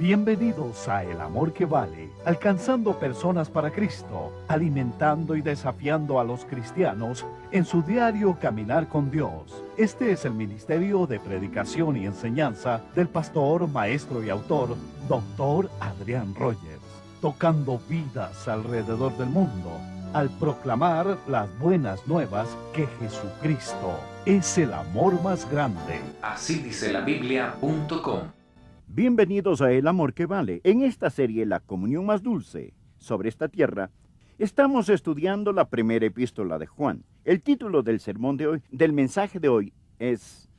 Bienvenidos a El Amor que Vale, alcanzando personas para Cristo, alimentando y desafiando a los cristianos en su diario caminar con Dios. Este es el ministerio de predicación y enseñanza del pastor, maestro y autor, Dr. Adrián Rogers, tocando vidas alrededor del mundo, al proclamar las buenas nuevas que Jesucristo es el amor más grande. Así dice la Biblia.com. Bienvenidos a El Amor que Vale. En esta serie, La Comunión Más Dulce sobre esta tierra, estamos estudiando la primera epístola de Juan. El título del sermón de hoy, del mensaje de hoy, es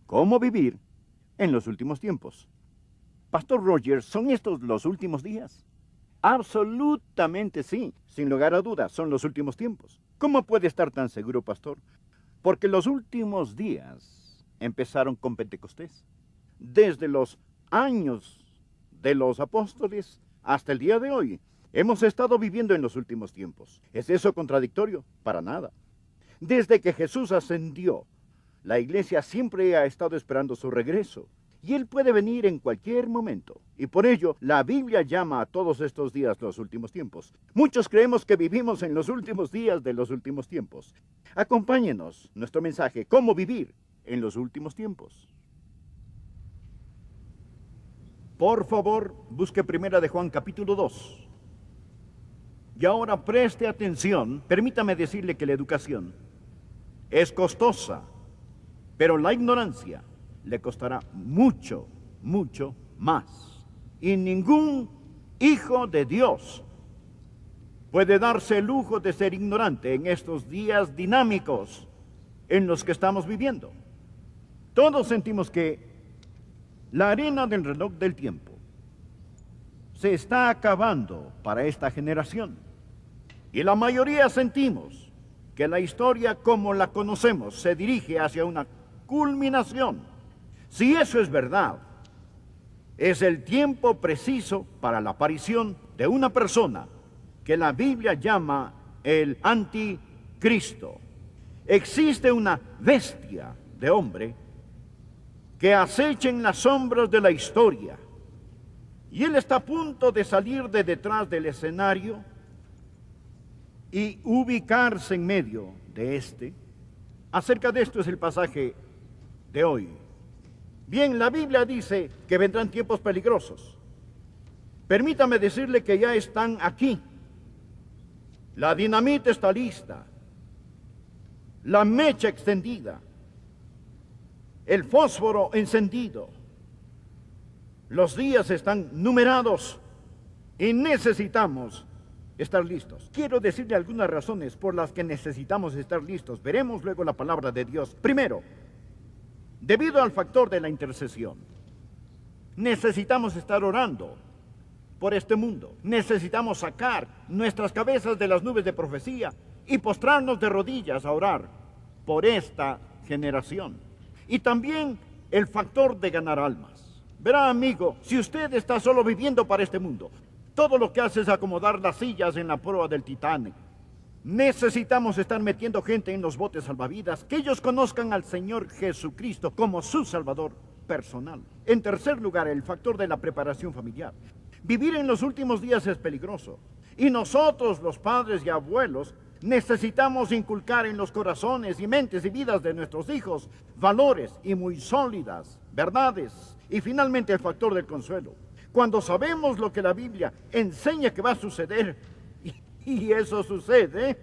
¿Cómo vivir en los últimos tiempos? Pastor Rogers, ¿son estos los últimos días? Absolutamente sí, sin lugar a dudas, son los últimos tiempos. ¿Cómo puede estar tan seguro, pastor? Porque los últimos días empezaron con Pentecostés. Desde los años de los apóstoles hasta el día de hoy, hemos estado viviendo en los últimos tiempos. ¿Es eso contradictorio? Para nada. Desde que Jesús ascendió, la iglesia siempre ha estado esperando su regreso. Y Él puede venir en cualquier momento. Y por ello, la Biblia llama a todos estos días los últimos tiempos. Muchos creemos que vivimos en los últimos días de los últimos tiempos. Acompáñenos, nuestro mensaje, ¿cómo vivir en los últimos tiempos? Por favor, busque Primera de Juan capítulo 2. Y ahora preste atención. Permítame decirle que la educación es costosa, pero la ignorancia le costará mucho, mucho más. Y ningún hijo de Dios puede darse el lujo de ser ignorante en estos días dinámicos en los que estamos viviendo. Todos sentimos que la arena del reloj del tiempo se está acabando para esta generación. Y la mayoría sentimos que la historia como la conocemos se dirige hacia una culminación. Si eso es verdad, es el tiempo preciso para la aparición de una persona que la Biblia llama el anticristo. Existe una bestia de hombre que acecha en las sombras de la historia, y él está a punto de salir de detrás del escenario y ubicarse en medio de este. Acerca de esto es el pasaje de hoy. Bien, la Biblia dice que vendrán tiempos peligrosos. Permítame decirle que ya están aquí. La dinamita está lista, la mecha extendida, el fósforo encendido. Los días están numerados y necesitamos estar listos. Quiero decirle algunas razones por las que necesitamos estar listos. Veremos luego la palabra de Dios. Primero, debido al factor de la intercesión, necesitamos estar orando por este mundo. Necesitamos sacar nuestras cabezas de las nubes de profecía y postrarnos de rodillas a orar por esta generación. Y también el factor de ganar almas. Verá, amigo, si usted está solo viviendo para este mundo, todo lo que hace es acomodar las sillas en la proa del Titanic. Necesitamos estar metiendo gente en los botes salvavidas, que ellos conozcan al Señor Jesucristo como su Salvador personal. En tercer lugar, el factor de la preparación familiar. Vivir en los últimos días es peligroso. Y nosotros, los padres y abuelos, necesitamos inculcar en los corazones y mentes y vidas de nuestros hijos valores y muy sólidas verdades. Y finalmente el factor del consuelo. Cuando sabemos lo que la Biblia enseña que va a suceder, y eso sucede,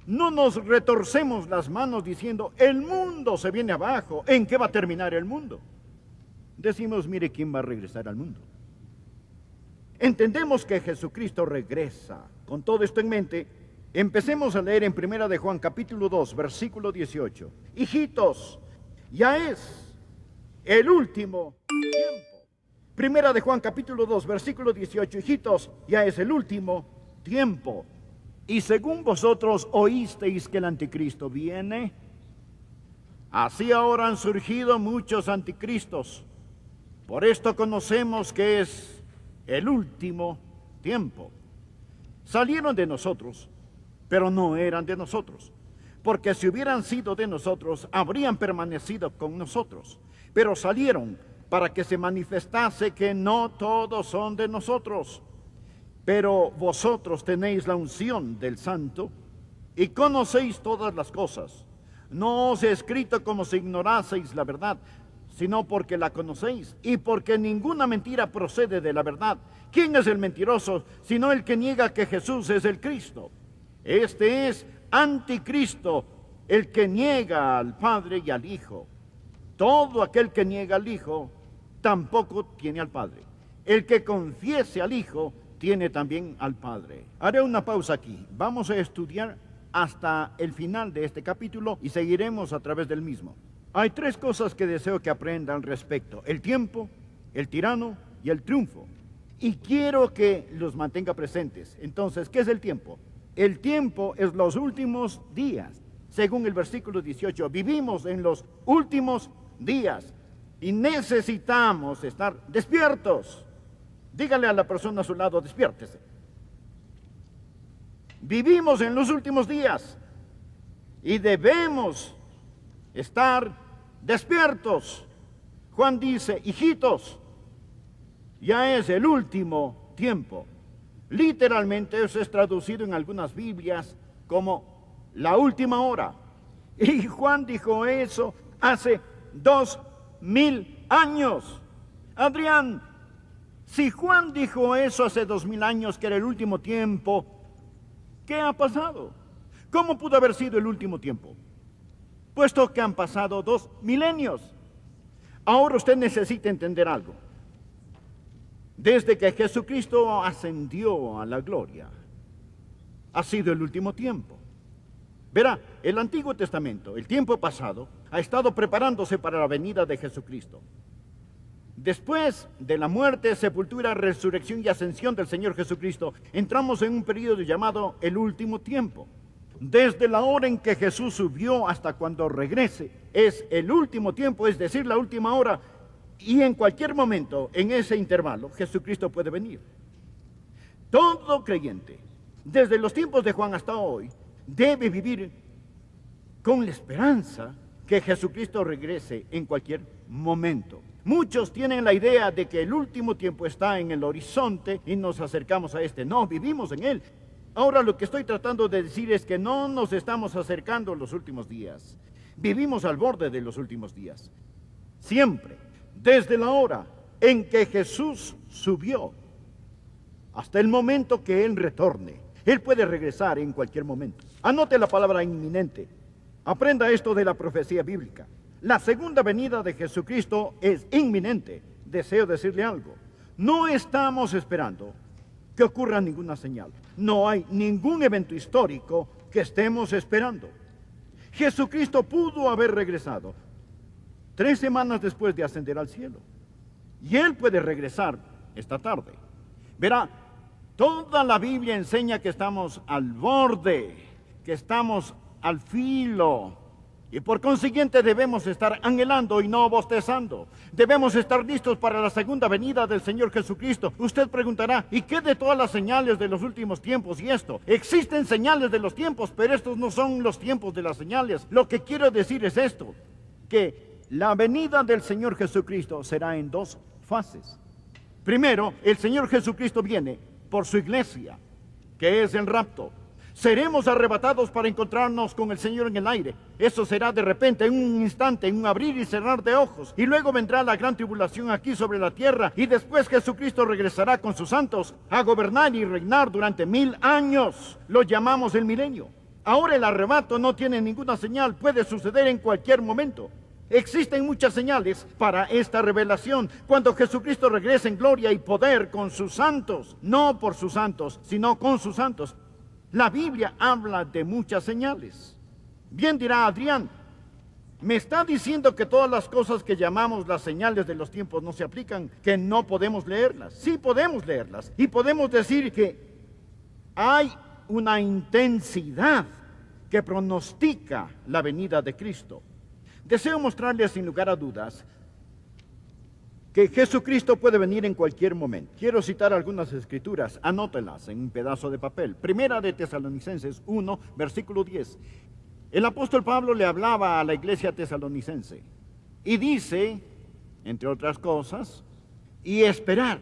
no nos retorcemos las manos diciendo, el mundo se viene abajo, ¿en qué va a terminar el mundo? Decimos, mire quién va a regresar al mundo. Entendemos que Jesucristo regresa. Con todo esto en mente, empecemos a leer en Primera de Juan capítulo 2, versículo 18. Hijitos, ya es el último tiempo. Primera de Juan capítulo 2, versículo 18. Hijitos, ya es el último tiempo. Y según vosotros oísteis que el anticristo viene, así ahora han surgido muchos anticristos. Por esto conocemos que es el último tiempo. Salieron de nosotros, pero no eran de nosotros, porque si hubieran sido de nosotros, habrían permanecido con nosotros. Pero salieron para que se manifestase que no todos son de nosotros. Pero vosotros tenéis la unción del Santo y conocéis todas las cosas. No os he escrito como si ignoraseis la verdad, sino porque la conocéis y porque ninguna mentira procede de la verdad. ¿Quién es el mentiroso sino el que niega que Jesús es el Cristo? Este es anticristo, el que niega al Padre y al Hijo. Todo aquel que niega al Hijo tampoco tiene al Padre. El que confiese al Hijo tiene también al Padre. Haré una pausa aquí. Vamos a estudiar hasta el final de este capítulo y seguiremos a través del mismo. Hay tres cosas que deseo que aprendan al respecto: el tiempo, el tirano y el triunfo. Y quiero que los mantenga presentes. Entonces, ¿qué es el tiempo? El tiempo es los últimos días. Según el versículo 18, vivimos en los últimos días y necesitamos estar despiertos. Dígale a la persona a su lado: despiértese. Vivimos en los últimos días y debemos estar despiertos. Juan dice: hijitos, ya es el último tiempo. Literalmente eso es traducido en algunas Biblias como la última hora. Y Juan dijo eso hace 2000 años. Adrián, si Juan dijo eso hace 2000 años, que era el último tiempo, ¿qué ha pasado? ¿Cómo pudo haber sido el último tiempo? Puesto que han pasado 2 milenios. Ahora usted necesita entender algo. Desde que Jesucristo ascendió a la gloria, ha sido el último tiempo. Verá, el Antiguo Testamento, el tiempo pasado, ha estado preparándose para la venida de Jesucristo. Después de la muerte, sepultura, resurrección y ascensión del Señor Jesucristo, entramos en un periodo llamado el último tiempo. Desde la hora en que Jesús subió hasta cuando regrese, es el último tiempo, es decir, la última hora. Y en cualquier momento, en ese intervalo, Jesucristo puede venir. Todo creyente, desde los tiempos de Juan hasta hoy, debe vivir con la esperanza que Jesucristo regrese en cualquier momento. Muchos tienen la idea de que el último tiempo está en el horizonte y nos acercamos a este. No, vivimos en él. Ahora lo que estoy tratando de decir es que no nos estamos acercando a los últimos días. Vivimos al borde de los últimos días. Siempre, desde la hora en que Jesús subió hasta el momento que Él retorne. Él puede regresar en cualquier momento. Anote la palabra inminente. Aprenda esto de la profecía bíblica. La segunda venida de Jesucristo es inminente. Deseo decirle algo. No estamos esperando que ocurra ninguna señal. No hay ningún evento histórico que estemos esperando. Jesucristo pudo haber regresado 3 semanas después de ascender al cielo. Y Él puede regresar esta tarde. Verá, toda la Biblia enseña que estamos al borde, que estamos al filo. Y por consiguiente debemos estar anhelando y no bostezando. Debemos estar listos para la segunda venida del Señor Jesucristo. Usted preguntará: ¿y qué de todas las señales de los últimos tiempos y esto? Existen señales de los tiempos, pero estos no son los tiempos de las señales. Lo que quiero decir es esto, que la venida del Señor Jesucristo será en 2 fases. Primero, el Señor Jesucristo viene por su iglesia, que es el rapto. Seremos arrebatados para encontrarnos con el Señor en el aire. Eso será de repente, en un instante, en un abrir y cerrar de ojos. Y luego vendrá la gran tribulación aquí sobre la tierra. Y después Jesucristo regresará con sus santos a gobernar y reinar durante 1000 años. Lo llamamos el milenio. Ahora el arrebato no tiene ninguna señal. Puede suceder en cualquier momento. Existen muchas señales para esta revelación. Cuando Jesucristo regrese en gloria y poder con sus santos. No por sus santos, sino con sus santos. La Biblia habla de muchas señales. Bien dirá Adrián: ¿me está diciendo que todas las cosas que llamamos las señales de los tiempos no se aplican? ¿Que no podemos leerlas? Sí podemos leerlas. Y podemos decir que hay una intensidad que pronostica la venida de Cristo. Deseo mostrarles sin lugar a dudas que Jesucristo puede venir en cualquier momento. Quiero citar algunas escrituras, anótelas en un pedazo de papel. Primera de Tesalonicenses 1, versículo 10. El apóstol Pablo le hablaba a la iglesia tesalonicense y dice: entre otras cosas, y esperar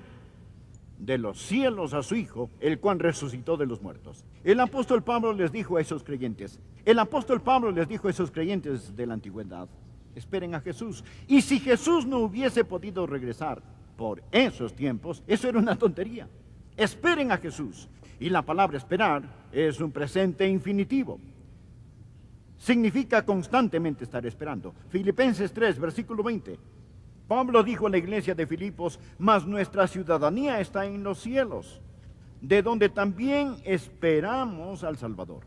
de los cielos a su Hijo, el cual resucitó de los muertos. El apóstol Pablo les dijo a esos creyentes, de la antigüedad, esperen a Jesús. Y si Jesús no hubiese podido regresar por esos tiempos, eso era una tontería. Esperen a Jesús. Y la palabra esperar es un presente infinitivo. Significa constantemente estar esperando. Filipenses 3, versículo 20. Pablo dijo a la iglesia de Filipos, mas nuestra ciudadanía está en los cielos, de donde también esperamos al Salvador.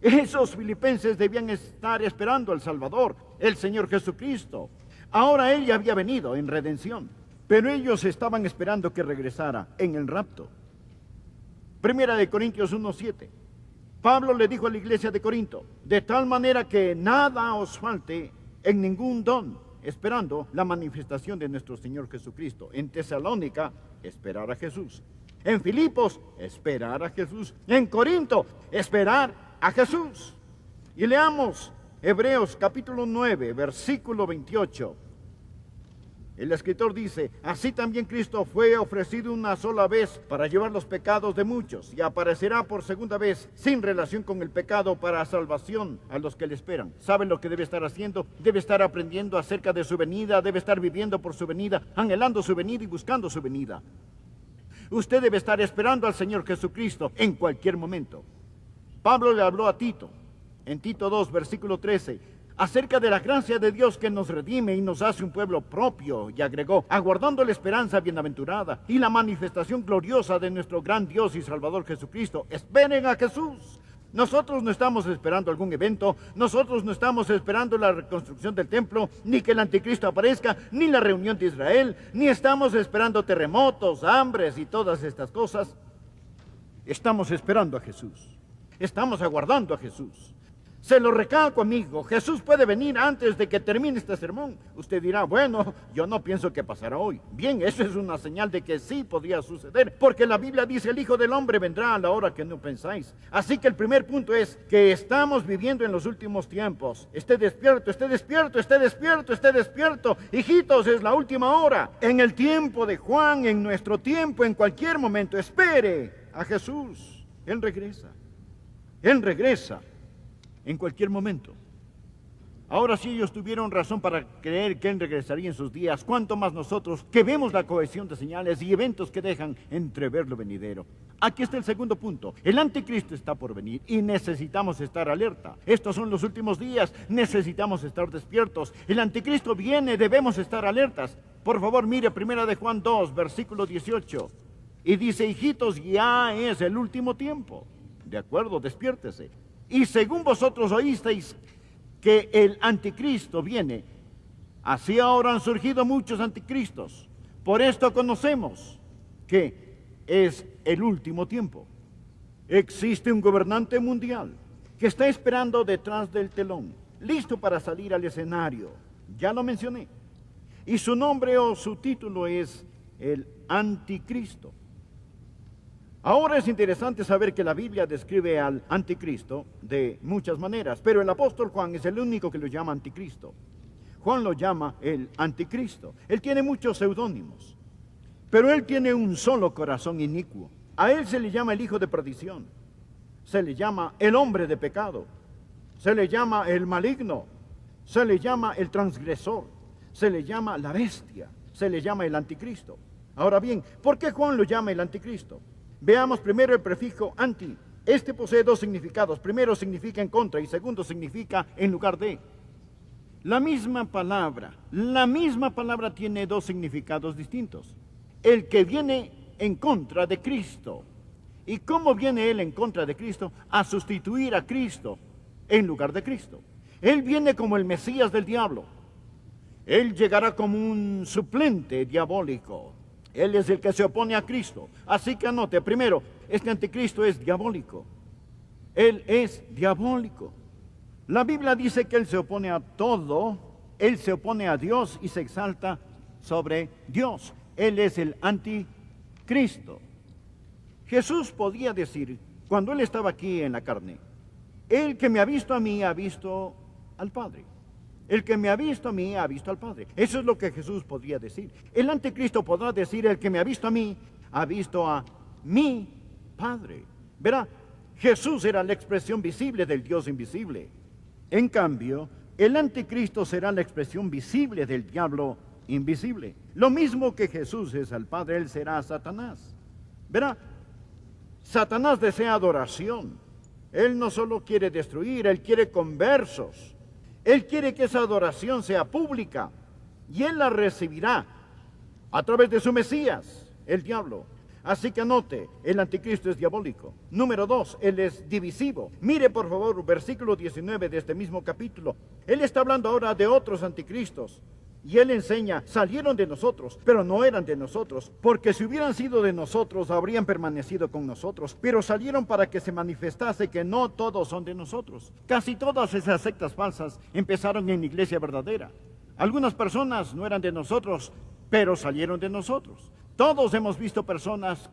Esos filipenses debían estar esperando al Salvador, el Señor Jesucristo. Ahora Él ya había venido en redención, pero ellos estaban esperando que regresara en el rapto. Primera de Corintios 1:7. Pablo le dijo a la iglesia de Corinto, de tal manera que nada os falte en ningún don, esperando la manifestación de nuestro Señor Jesucristo. En Tesalónica, esperar a Jesús. En Filipos, esperar a Jesús. En Corinto, esperar a Jesús. Y leamos Hebreos capítulo 9, versículo 28. El escritor dice, así también Cristo fue ofrecido una sola vez para llevar los pecados de muchos y aparecerá por segunda vez sin relación con el pecado para salvación a los que le esperan. ¿Sabe lo que debe estar haciendo? Debe estar aprendiendo acerca de su venida, debe estar viviendo por su venida, anhelando su venida y buscando su venida. Usted debe estar esperando al Señor Jesucristo en cualquier momento. Pablo le habló a Tito, en Tito 2, versículo 13, acerca de la gracia de Dios que nos redime y nos hace un pueblo propio, y agregó, aguardando la esperanza bienaventurada y la manifestación gloriosa de nuestro gran Dios y Salvador Jesucristo. Esperen a Jesús. Nosotros no estamos esperando algún evento, nosotros no estamos esperando la reconstrucción del templo, ni que el anticristo aparezca, ni la reunión de Israel, ni estamos esperando terremotos, hambres y todas estas cosas. Estamos esperando a Jesús. Estamos aguardando a Jesús. Se lo recalco, amigo, Jesús puede venir antes de que termine este sermón. Usted dirá, bueno, yo no pienso que pasará hoy. Bien, eso es una señal de que sí podría suceder, porque la Biblia dice, el Hijo del Hombre vendrá a la hora que no pensáis. Así que el primer punto es que estamos viviendo en los últimos tiempos. Esté despierto, esté despierto, esté despierto, esté despierto. Hijitos, es la última hora. En el tiempo de Juan, en nuestro tiempo, en cualquier momento, espere a Jesús. Él regresa. Él regresa. En cualquier momento. Ahora, si ellos tuvieron razón para creer que Él regresaría en sus días, ¿cuánto más nosotros que vemos la cohesión de señales y eventos que dejan entrever lo venidero? Aquí está el segundo punto. El anticristo está por venir y necesitamos estar alerta. Estos son los últimos días, necesitamos estar despiertos. El anticristo viene, debemos estar alertas. Por favor, mire 1 de Juan 2, versículo 18. Y dice, hijitos, ya es el último tiempo. De acuerdo, despiértese. Y según vosotros oísteis que el anticristo viene, así ahora han surgido muchos anticristos. Por esto conocemos que es el último tiempo. Existe un gobernante mundial que está esperando detrás del telón, listo para salir al escenario. Ya lo mencioné. Y su nombre o su título es el anticristo. Ahora es interesante saber que la Biblia describe al anticristo de muchas maneras, pero el apóstol Juan es el único que lo llama anticristo. Juan lo llama el anticristo. Él tiene muchos seudónimos, pero él tiene un solo corazón inicuo. A él se le llama el hijo de perdición, se le llama el hombre de pecado, se le llama el maligno, se le llama el transgresor, se le llama la bestia, se le llama el anticristo. Ahora bien, ¿por qué Juan lo llama el anticristo? Veamos primero el prefijo anti. Este posee dos significados. Primero significa en contra y segundo significa en lugar de. La misma palabra tiene dos significados distintos. El que viene en contra de Cristo. ¿Y cómo viene él en contra de Cristo? A sustituir a Cristo en lugar de Cristo. Él viene como el Mesías del diablo. Él llegará como un suplente diabólico. Él es el que se opone a Cristo. Así que anote, primero, este anticristo es diabólico. Él es diabólico. La Biblia dice que Él se opone a todo. Él se opone a Dios y se exalta sobre Dios. Él es el anticristo. Jesús podía decir, cuando Él estaba aquí en la carne, el que me ha visto a mí ha visto al Padre. El que me ha visto a mí, ha visto al Padre. Eso es lo que Jesús podría decir. El anticristo podrá decir, el que me ha visto a mí, ha visto a mi Padre. Verá, Jesús era la expresión visible del Dios invisible. En cambio, el anticristo será la expresión visible del diablo invisible. Lo mismo que Jesús es al Padre, él será Satanás. Verá, Satanás desea adoración. Él no solo quiere destruir, él quiere conversos. Él quiere que esa adoración sea pública y él la recibirá a través de su Mesías, el diablo. Así que anote, el anticristo es diabólico. Número 2, él es divisivo. Mire por favor versículo 19 de este mismo capítulo. Él está hablando ahora de otros anticristos. Y él enseña, salieron de nosotros, pero no eran de nosotros, porque si hubieran sido de nosotros, habrían permanecido con nosotros, pero salieron para que se manifestase que no todos son de nosotros. Casi todas esas sectas falsas empezaron en la iglesia verdadera. Algunas personas no eran de nosotros, pero salieron de nosotros. Todos hemos visto personas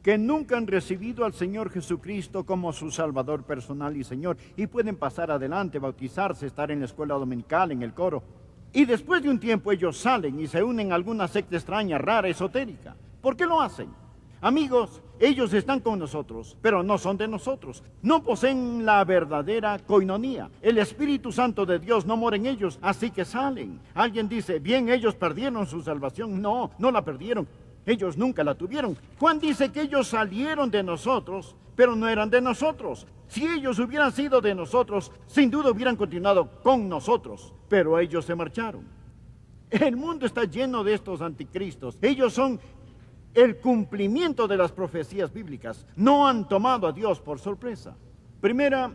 que nunca han recibido al Señor Jesucristo como su Salvador personal y Señor, y pueden pasar adelante, bautizarse, estar en la escuela dominical, en el coro. Y después de un tiempo ellos salen y se unen a alguna secta extraña, rara, esotérica. ¿Por qué lo hacen? Amigos, ellos están con nosotros, pero no son de nosotros. No poseen la verdadera coinonía. El Espíritu Santo de Dios no mora en ellos, así que salen. Alguien dice, bien, ellos perdieron su salvación. No, no la perdieron. Ellos nunca la tuvieron. Juan dice que ellos salieron de nosotros, pero no eran de nosotros. Si ellos hubieran sido de nosotros, sin duda hubieran continuado con nosotros, pero ellos se marcharon. El mundo está lleno de estos anticristos. Ellos son el cumplimiento de las profecías bíblicas. No han tomado a Dios por sorpresa. Primera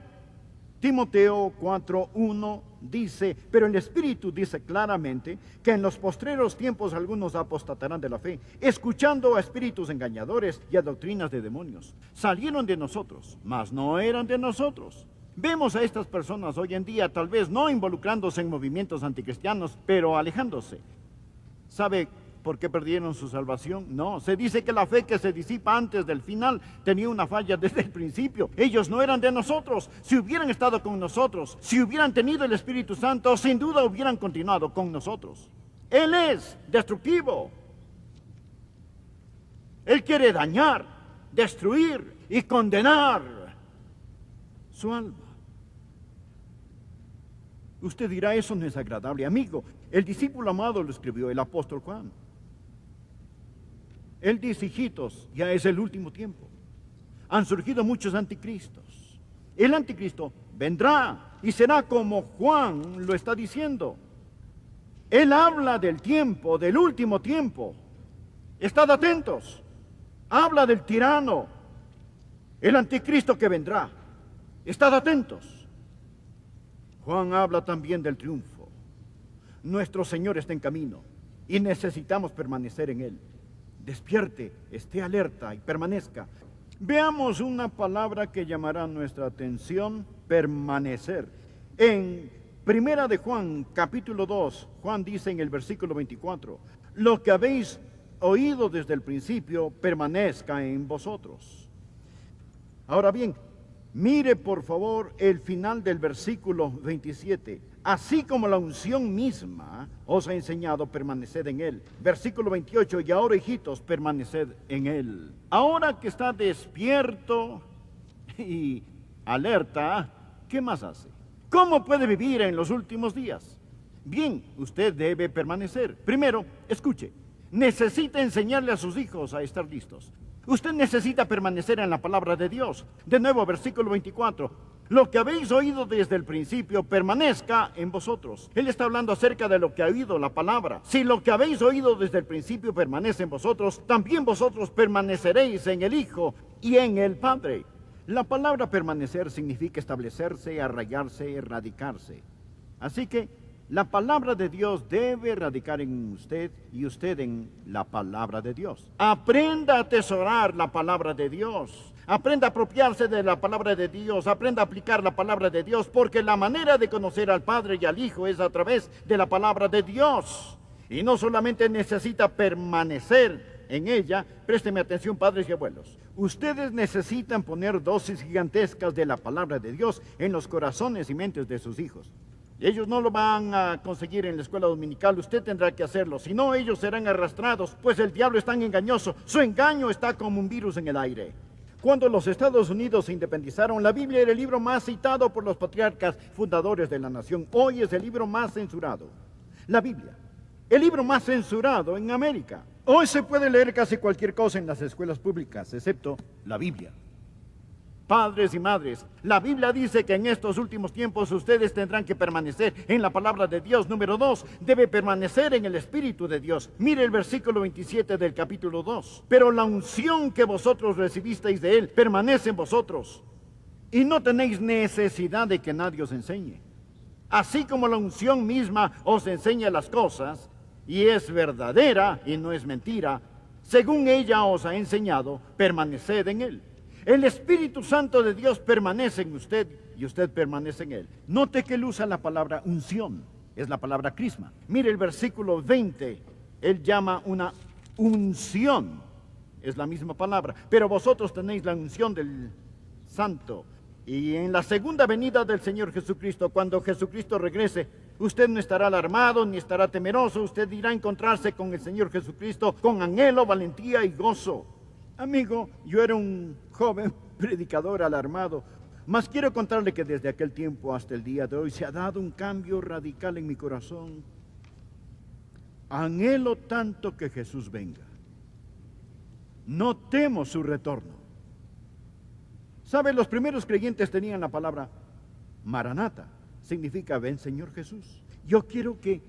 Timoteo 4:1 dice, pero el Espíritu dice claramente que en los postreros tiempos algunos apostatarán de la fe, escuchando a espíritus engañadores y a doctrinas de demonios. Salieron de nosotros, mas no eran de nosotros. Vemos a estas personas hoy en día tal vez no involucrándose en movimientos anticristianos, pero alejándose. ¿Sabe por qué perdieron su salvación? No, se dice que la fe que se disipa antes del final tenía una falla desde el principio. Ellos no eran de nosotros. Si hubieran estado con nosotros, si hubieran tenido el Espíritu Santo, sin duda hubieran continuado con nosotros. Él es destructivo. Él quiere dañar, destruir y condenar su alma. Usted dirá, eso no es agradable. Amigo, el discípulo amado lo escribió el apóstol Juan. Él dice, hijitos, ya es el último tiempo. Han surgido muchos anticristos. El anticristo vendrá y será como Juan lo está diciendo. Él habla del tiempo, del último tiempo. Estad atentos. Habla del tirano, el anticristo que vendrá. Estad atentos. Juan habla también del triunfo. Nuestro Señor está en camino y necesitamos permanecer en Él. Despierte, esté alerta y permanezca. Veamos una palabra que llamará nuestra atención: permanecer. En Primera de Juan, capítulo 2, Juan dice en el versículo 24, lo que habéis oído desde el principio permanezca en vosotros. Ahora bien, mire por favor el final del versículo 27. Así como la unción misma os ha enseñado, permaneced en él. Versículo 28, y ahora, hijitos, permaneced en él. Ahora que está despierto y alerta, ¿qué más hace? ¿Cómo puede vivir en los últimos días? Bien, usted debe permanecer. Primero, escuche, necesita enseñarle a sus hijos a estar listos. Usted necesita permanecer en la palabra de Dios. De nuevo, versículo 24. Lo que habéis oído desde el principio permanezca en vosotros. Él está hablando acerca de lo que ha oído, la palabra. Si lo que habéis oído desde el principio permanece en vosotros, también vosotros permaneceréis en el Hijo y en el Padre. La palabra permanecer significa establecerse, arraigarse, erradicarse. Así que la palabra de Dios debe radicar en usted y usted en la palabra de Dios. Aprenda a atesorar la palabra de Dios. Aprenda a apropiarse de la palabra de Dios. Aprenda a aplicar la palabra de Dios, porque la manera de conocer al Padre y al Hijo es a través de la palabra de Dios. Y no solamente necesita permanecer en ella. Présteme atención, padres y abuelos. Ustedes necesitan poner dosis gigantescas de la palabra de Dios en los corazones y mentes de sus hijos. Ellos no lo van a conseguir en la escuela dominical, usted tendrá que hacerlo. Si no, ellos serán arrastrados, pues el diablo es tan engañoso. Su engaño está como un virus en el aire. Cuando los Estados Unidos se independizaron, la Biblia era el libro más citado por los patriarcas fundadores de la nación. Hoy es el libro más censurado. La Biblia, el libro más censurado en América. Hoy se puede leer casi cualquier cosa en las escuelas públicas, excepto la Biblia. Padres y madres, la Biblia dice que en estos últimos tiempos ustedes tendrán que permanecer en la palabra de Dios. Número 2, debe permanecer en el Espíritu de Dios. Mire el versículo 27 del capítulo 2. Pero la unción que vosotros recibisteis de Él permanece en vosotros, y no tenéis necesidad de que nadie os enseñe. Así como la unción misma os enseña las cosas, y es verdadera y no es mentira, según ella os ha enseñado, permaneced en Él. El Espíritu Santo de Dios permanece en usted y usted permanece en Él. Note que Él usa la palabra unción, es la palabra crisma. Mire el versículo 20, Él llama una unción, es la misma palabra, pero vosotros tenéis la unción del Santo. Y en la segunda venida del Señor Jesucristo, cuando Jesucristo regrese, usted no estará alarmado ni estará temeroso, usted irá a encontrarse con el Señor Jesucristo con anhelo, valentía y gozo. Amigo, yo era un joven predicador alarmado, mas quiero contarle que desde aquel tiempo hasta el día de hoy se ha dado un cambio radical en mi corazón. Anhelo tanto que Jesús venga. No temo su retorno. ¿Sabe? Los primeros creyentes tenían la palabra Maranata, significa ven Señor Jesús. Yo quiero que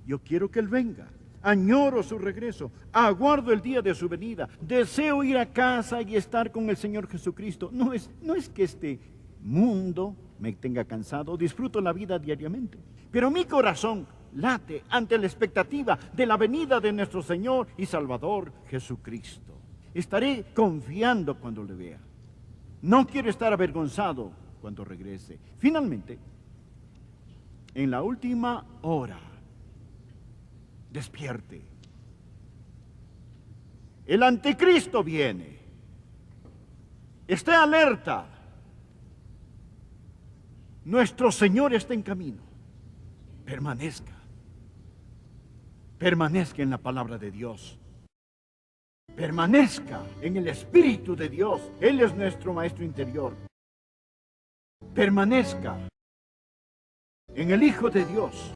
Él venga. Añoro su regreso, aguardo el día de su venida, deseo ir a casa y estar con el Señor Jesucristo. No es que este mundo me tenga cansado, disfruto la vida diariamente, pero mi corazón late ante la expectativa de la venida de nuestro Señor y Salvador Jesucristo. Estaré confiando cuando le vea. No quiero estar avergonzado cuando regrese. Finalmente, en la última hora, despierte. El anticristo viene. Esté alerta. Nuestro Señor está en camino. Permanezca. Permanezca en la palabra de Dios. Permanezca en el Espíritu de Dios. Él es nuestro Maestro interior. Permanezca en el Hijo de Dios.